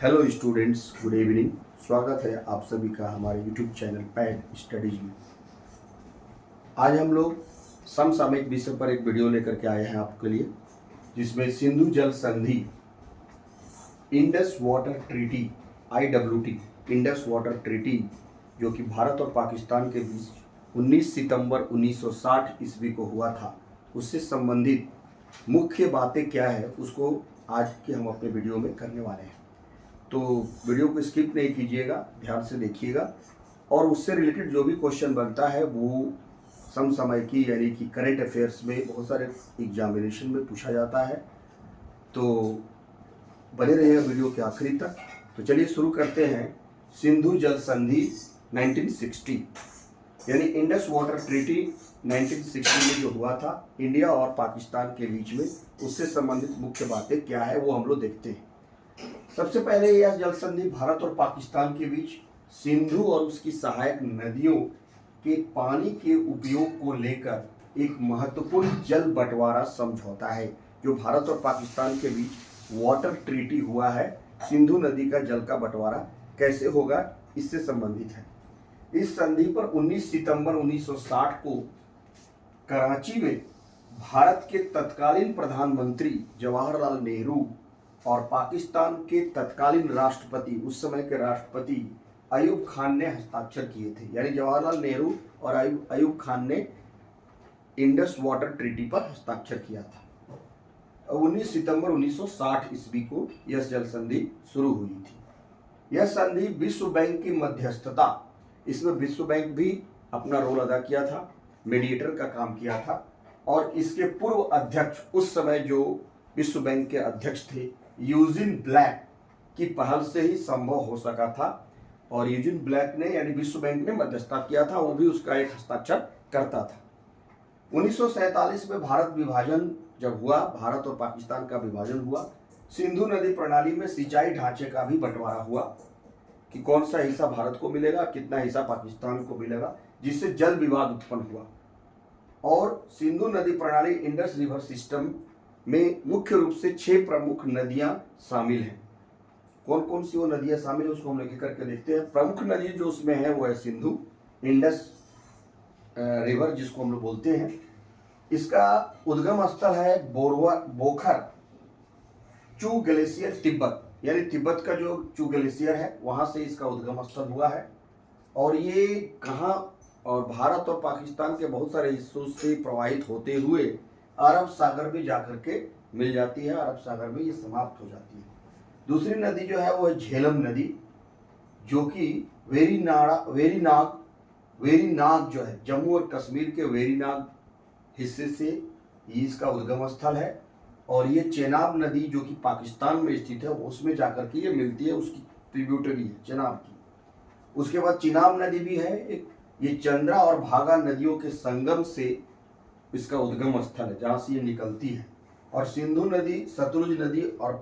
Hello students, good evening. स्वागत है आप सभी का हमारे यूट्यूब चैनल पैड स्टडीज में। आज हम लोग समसामयिक विषय पर एक वीडियो लेकर के आए हैं आपके लिए, जिसमें सिंधु जल संधि, Indus water treaty IWT, Indus water treaty जो कि भारत और पाकिस्तान के बीच 19 सितंबर 1960 ईस्वी को हुआ था, उससे संबंधित मुख्य बातें क्या है उसको आज के हम अपने वीडियो में करने वाले हैं। तो वीडियो को स्किप नहीं कीजिएगा, ध्यान से देखिएगा और उससे रिलेटेड जो भी क्वेश्चन बनता है वो समसामयिकी यानी कि करंट अफेयर्स में बहुत सारे एग्जामिनेशन में पूछा जाता है। तो बने रहिएगा वीडियो के आखिरी तक। तो चलिए शुरू करते हैं। सिंधु जल संधि 1960 यानी इंडस वाटर ट्रीटी 1960 में जो हुआ था इंडिया और पाकिस्तान के बीच में, उससे संबंधित मुख्य बातें क्या है वो हम लोग देखते हैं। सबसे पहले यह जल संधि भारत और पाकिस्तान के बीच सिंधु और उसकी सहायक नदियों के पानी के उपयोग को लेकर एक महत्वपूर्ण जल बंटवारा समझौता है। जो भारत और पाकिस्तान के बीच वाटर ट्रीटी हुआ है, सिंधु नदी का जल का बंटवारा कैसे होगा इससे संबंधित है। इस संधि पर 19 सितंबर 1960 को कराची में भारत के तत्कालीन प्रधानमंत्री जवाहरलाल नेहरू और पाकिस्तान के तत्कालीन राष्ट्रपति, उस समय के राष्ट्रपति अयूब खान ने हस्ताक्षर किए थे। यानी जवाहरलाल नेहरू और अयूब खान ने इंडस वाटर ट्रीटी पर हस्ताक्षर किया था। 19 सितंबर 1960 ईस्वी को यह जल संधि शुरू हुई थी। यह संधि विश्व बैंक की मध्यस्थता, इसमें विश्व बैंक भी अपना रोल अदा किया था, मीडिएटर का काम किया था। और इसके पूर्व अध्यक्ष, उस समय जो विश्व बैंक के अध्यक्ष थे, यूजिन ब्लैक की पहल से ही संभव हो सका था। और यूजिन ब्लैक ने यानी विश्व बैंक ने मध्यस्थता किया था, वो भी उसका एक हस्ताक्षर करता था। 1947 में भारत विभाजन जब हुआ, भारत और पाकिस्तान का विभाजन हुआ, सिंधु नदी प्रणाली में सिंचाई ढांचे का भी बंटवारा हुआ कि कौन सा हिस्सा भारत को मिलेगा, कितना हिस्सा पाकिस्तान को मिलेगा, जिससे जल विवाद उत्पन्न हुआ। और सिंधु नदी प्रणाली इंडस रिवर सिस्टम में मुख्य रूप से 6 प्रमुख नदियां शामिल हैं। कौन कौन सी वो नदियां शामिल है उसको हम लेके करके देखते हैं। प्रमुख नदी जो उसमें है वो है सिंधु, इंडस रिवर जिसको हम लोग बोलते हैं। इसका उद्गम स्थल है बोखर चू ग्लेशियर तिब्बत, यानी तिब्बत का जो चू ग्लेशियर है वहां से इसका उद्गम स्थल हुआ है। और ये कहाँ, और भारत और पाकिस्तान के बहुत सारे हिस्सों से प्रवाहित होते हुए अरब सागर में जाकर के मिल जाती है, अरब सागर में ये समाप्त हो जाती है। दूसरी नदी जो है वो है झेलम नदी, जो कि वेरीनाग जो है जम्मू और कश्मीर के वेरीनाग हिस्से से ये इसका उद्गम स्थल है। और ये चेनाब नदी जो कि पाकिस्तान में स्थित है उसमें जाकर के ये मिलती है, उसकी ट्रिब्यूटरी है चेनाब की। उसके बाद चिनाब नदी भी है एक, ये चंद्रा और भागा नदियों के संगम से इसका उद्गम स्थल है जहाँ से ये निकलती है। और सिंधु नदी, सतलुज नदी और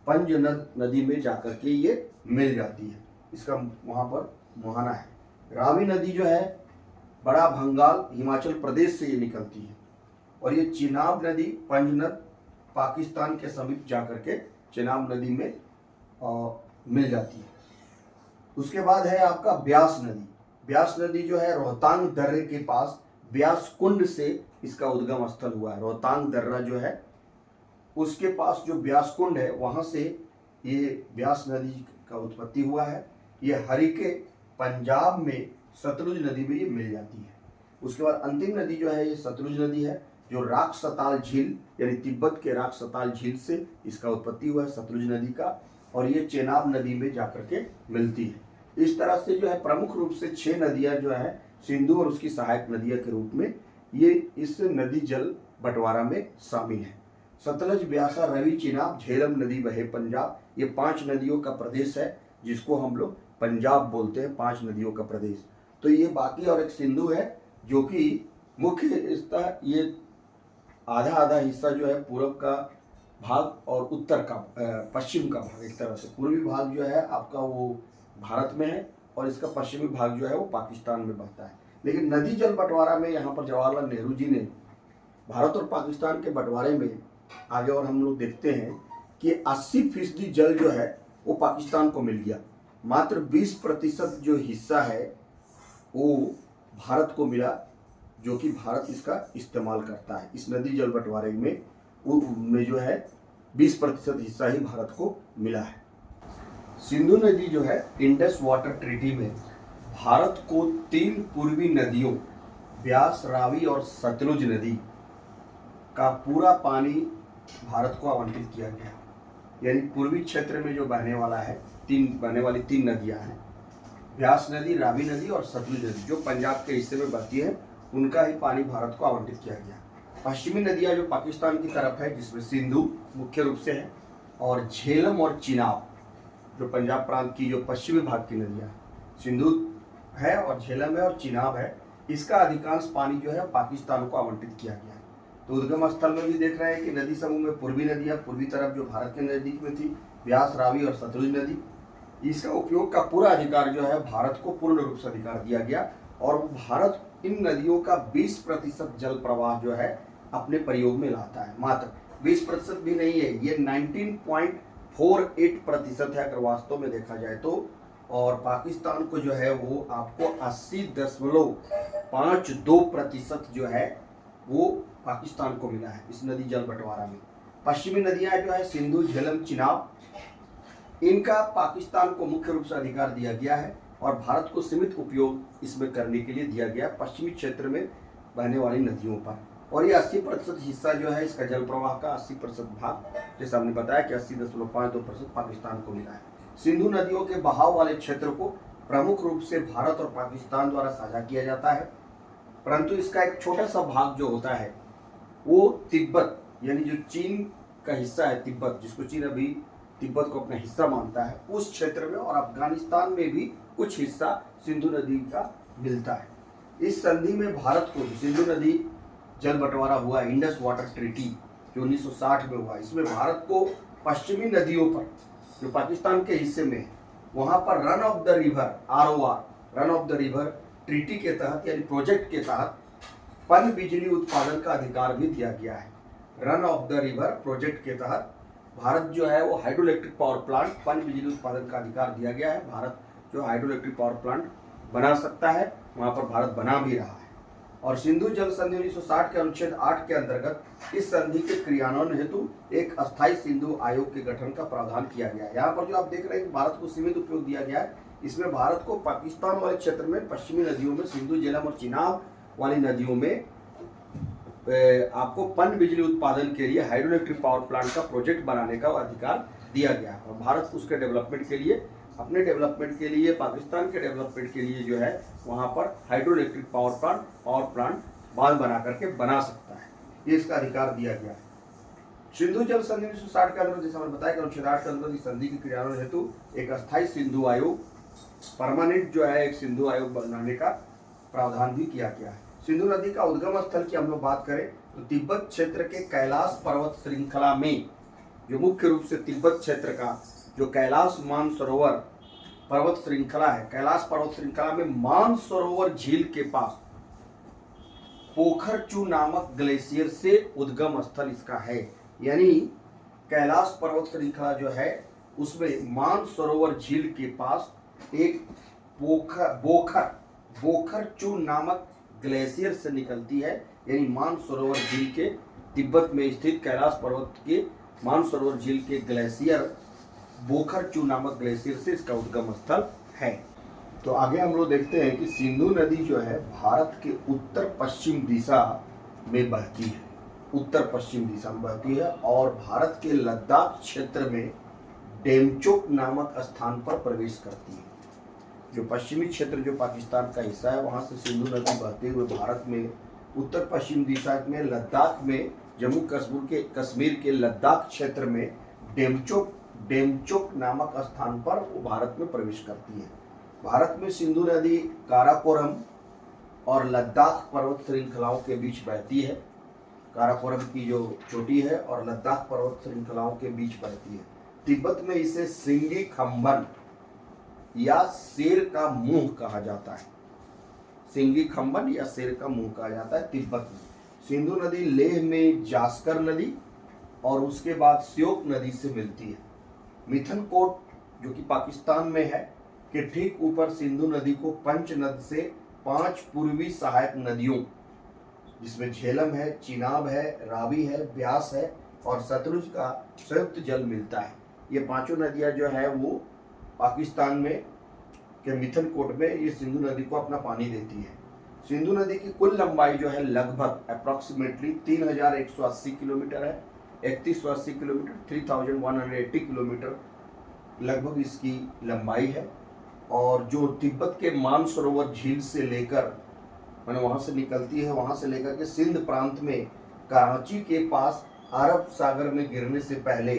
पंजनद नदी में जाकर के ये मिल जाती है, इसका वहाँ पर मुहाना है। रावी नदी जो है बड़ा भंगाल हिमाचल प्रदेश से ये निकलती है। और ये चिनाब नदी, पंजनद पाकिस्तान के समीप जाकर के चिनाब नदी में मिल जाती है। उसके बाद है आपका ब्यास नदी। ब्यास नदी जो है रोहतांग दर्रे के पास ब्यास कुंड से इसका उद्गम स्थल हुआ है। रोहतांग दर्रा जो है उसके पास जो ब्यास कुंड है वहां से ये ब्यास नदी का उत्पत्ति हुआ है। ये हरिके पंजाब में सतलुज नदी में ये मिल जाती है। उसके बाद अंतिम नदी जो है ये सतलुज नदी है, जो राक्सताल झील यानी तिब्बत के राक्सताल झील से इसका उत्पत्ति हुआ है सतलुज नदी का। और ये चेनाब नदी में जाकर के मिलती है। इस तरह से जो है प्रमुख रूप से 6 नदियां जो है सिंधु और उसकी सहायक नदियां के रूप में ये इस नदी जल बंटवारा में शामिल है। सतलज, ब्यासा, रवि, चिनाब, झेलम नदी बहे पंजाब, ये 5 नदियों का प्रदेश है जिसको हम लोग पंजाब बोलते हैं, 5 नदियों का प्रदेश। तो ये बाकी और एक सिंधु है जो कि मुख्य हिस्सा, ये आधा आधा हिस्सा जो है पूर्व का भाग और उत्तर का पश्चिम का भाग, एक तरह से पूर्वी भाग जो है आपका वो भारत में है और इसका पश्चिमी भाग जो है वो पाकिस्तान में बहता है। लेकिन नदी जल बंटवारा में यहाँ पर जवाहरलाल नेहरू जी ने भारत और पाकिस्तान के बंटवारे में आगे और हम लोग देखते हैं कि 80% जल जो है वो पाकिस्तान को मिल गया। मात्र 20% जो हिस्सा है वो भारत को मिला, जो कि भारत इसका इस्तेमाल करता है। इस नदी जल बंटवारे में जो है 20% हिस्सा ही भारत को मिला है। सिंधु नदी जो है इंडस वाटर ट्रीटी में भारत को 3 पूर्वी नदियों ब्यास, रावी और सतलुज नदी का पूरा पानी भारत को आवंटित किया गया। यानी पूर्वी क्षेत्र में जो बहने वाली 3 नदियां हैं, ब्यास नदी, रावी नदी और सतलुज नदी, जो पंजाब के हिस्से में बहती है, उनका ही पानी भारत को आवंटित किया गया। पश्चिमी नदियां जो पाकिस्तान की तरफ है, जिसमें सिंधु मुख्य रूप से है, और झेलम और चिनाब जो पंजाब प्रांत की जो पश्चिमी भाग की नदियां, सिंधु है और झेलम है और चिनाब है, इसका अधिकांश पानी जो है पाकिस्तान को आवंटित किया गया है। तो उद्गम स्थल में भी देख रहे हैं कि नदी समूह में पूर्वी नदियां, पूर्वी तरफ जो भारत के नजदीक में थी, ब्यास, रावी और सतलुज नदी, इसका उपयोग का पूरा अधिकार जो है भारत को पूर्ण रूप से अधिकार दिया गया। और भारत इन नदियों का 20% जल प्रवाह जो है अपने प्रयोग में लाता है। मात्र 20% भी नहीं है, ये 19.48% है अगर वास्तव में देखा जाए तो। और पाकिस्तान को जो है वो आपको 80.52% जो है वो पाकिस्तान को मिला है इस नदी जल बंटवारा में। पश्चिमी नदियां जो है सिंधु, झेलम, चिनाब, इनका पाकिस्तान को मुख्य रूप से अधिकार दिया गया है और भारत को सीमित उपयोग इसमें करने के लिए दिया गया पश्चिमी क्षेत्र में बहने वाली नदियों पर। और ये 80% हिस्सा जो है इसका जल प्रवाह का 80% भाग, जैसे हमने बताया कि 80.52% पाकिस्तान को मिला है। सिंधु नदियों के बहाव वाले क्षेत्र को प्रमुख रूप से भारत और पाकिस्तान द्वारा साझा किया जाता है, परंतु इसका एक छोटा सा भाग जो होता है वो तिब्बत, यानी जो चीन का हिस्सा है तिब्बत, जिसको चीन अभी तिब्बत को अपना हिस्सा मानता है, उस क्षेत्र में और अफगानिस्तान में भी कुछ हिस्सा सिंधु नदी का मिलता है। इस संधि में भारत को सिंधु नदी जल बंटवारा हुआ, इंडस वाटर ट्रीटी जो 1960 में हुआ, इसमें भारत को पश्चिमी नदियों पर जो पाकिस्तान के हिस्से में है, वहाँ पर run of the river ROR, run of the river treaty के तहत यानी प्रोजेक्ट के तहत पन बिजली उत्पादन का अधिकार भी दिया गया है। Run of the river project के तहत भारत जो है वो हाइड्रो इलेक्ट्रिक पावर प्लांट, पन बिजली उत्पादन का अधिकार दिया गया है। भारत जो हाइड्रो इलेक्ट्रिक पावर प्लांट बना सकता है, वहाँ पर भारत बना भी रहा है। और सिंधु जल संधि 1960 के अनुच्छेद 8 के अंतर्गत इस संधि के क्रियान्वयन हेतु एक अस्थायी सिंधु आयोग के गठन का प्रावधान किया गया है। यहाँ पर जो आप देख रहे हैं भारत को सीमित उपयोग दिया गया है, इसमें भारत को पाकिस्तान वाले क्षेत्र में पश्चिमी नदियों में सिंधु, झेलम और चिनाब वाली नदियों में आपको पन बिजली उत्पादन के लिए हाइड्रो इलेक्ट्रिक पावर प्लांट का प्रोजेक्ट बनाने का अधिकार दिया गया है। और भारत उसके डेवलपमेंट के लिए, अपने डेवलपमेंट के लिए, पाकिस्तान के डेवलपमेंट के लिए जो है वहाँ पर हाइड्रो इलेक्ट्रिक पावर प्लांट बांध बना करके बना सकता है, ये इसका अधिकार दिया गया है। सिंधु जल संधि 1960 के अंदर, जैसे मैंने बताया कि अनुच्छेद 8 के अंदर इस संधि के क्रियान्वयन हेतु एक अस्थायी सिंधु आयोग, परमानेंट जो है एक सिंधु आयोग बनाने का प्रावधान भी किया गया है। सिंधु नदी का उद्गम स्थल की हम लोग बात करें तो तिब्बत क्षेत्र के कैलाश पर्वत श्रृंखला में, जो मुख्य रूप से तिब्बत क्षेत्र का जो कैलाश मानसरोवर पर्वत श्रृंखला है, कैलाश पर्वत श्रृंखला में मानसरोवर झील के पास पोखरचू नामक ग्लेशियर से उद्गम स्थल इसका है। यानी कैलाश पर्वत श्रृंखला जो है उसमें मानसरोवर झील के पास एक पोखरचू नामक ग्लेशियर से निकलती है। यानी मानसरोवर झील के तिब्बत में स्थित कैलाश पर्वत के मानसरोवर झील के ग्लेशियर पोखरचू नामक ग्लेशियर से इसका उद्गम स्थल है। तो आगे हम लोग देखते हैं कि सिंधु नदी जो है भारत के उत्तर पश्चिम दिशा में बहती है, उत्तर पश्चिम दिशा में बहती है और भारत के लद्दाख क्षेत्र में डेमचोक नामक स्थान पर प्रवेश करती है। जो पश्चिमी क्षेत्र जो पाकिस्तान का हिस्सा है, वहाँ से सिंधु नदी बहते हुए भारत में उत्तर पश्चिम दिशा में लद्दाख में, जम्मू कश्मीर के लद्दाख क्षेत्र में डेमचोक नामक स्थान पर वो भारत में प्रवेश करती है। भारत में सिंधु नदी काराकोरम और लद्दाख पर्वत श्रृंखलाओं के बीच बहती है। काराकोरम की जो चोटी है और लद्दाख पर्वत श्रृंखलाओं के बीच बहती है। तिब्बत में इसे सिंगी खम्बन या शेर का मुंह कहा जाता है। सिंगी खम्बन या शेर का मुंह कहा जाता है तिब्बत में। सिंधु नदी लेह में जास्कर नदी और उसके बाद श्योक नदी से मिलती है। मिथनकोट जो कि पाकिस्तान में है, के ठीक ऊपर सिंधु नदी को पंचनद से 5 पूर्वी सहायक नदियों, जिसमें झेलम है, चिनाब है, रावी है, ब्यास है और सतलुज का संयुक्त जल मिलता है। ये पांचों नदियां जो है वो पाकिस्तान में के मिथनकोट में ये सिंधु नदी को अपना पानी देती है। सिंधु नदी की कुल लंबाई जो है लगभग अप्रॉक्सीमेटली 3180 किलोमीटर है, 3180 किलोमीटर, 3180 किलोमीटर लगभग इसकी लंबाई है। और जो तिब्बत के मानसरोवर झील से लेकर मैंने वहाँ से निकलती है, वहाँ से लेकर के सिंध प्रांत में कराची के पास अरब सागर में गिरने से पहले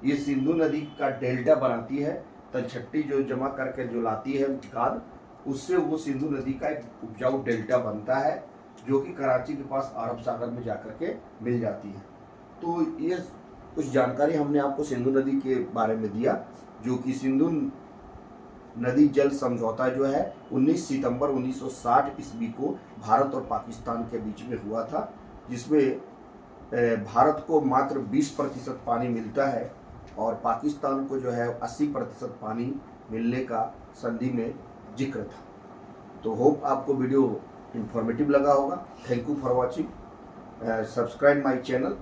ये सिंधु नदी का डेल्टा बनाती है। तलछट्टी जो जमा करके जो लाती है खाद, उससे वो सिंधु नदी का एक उपजाऊ डेल्टा बनता है, जो कि कराची के पास अरब सागर में जाकर के मिल जाती है। तो ये कुछ जानकारी हमने आपको सिंधु नदी के बारे में दिया, जो कि सिंधु नदी जल समझौता जो है 19 सितंबर 1960 ईस्वी को भारत और पाकिस्तान के बीच में हुआ था, जिसमें भारत को मात्र 20% पानी मिलता है और पाकिस्तान को जो है 80% पानी मिलने का संधि में जिक्र था। तो होप आपको वीडियो इंफॉर्मेटिव लगा होगा। Thank you for watching. Subscribe my channel,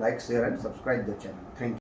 like share and subscribe the channel. Thank you.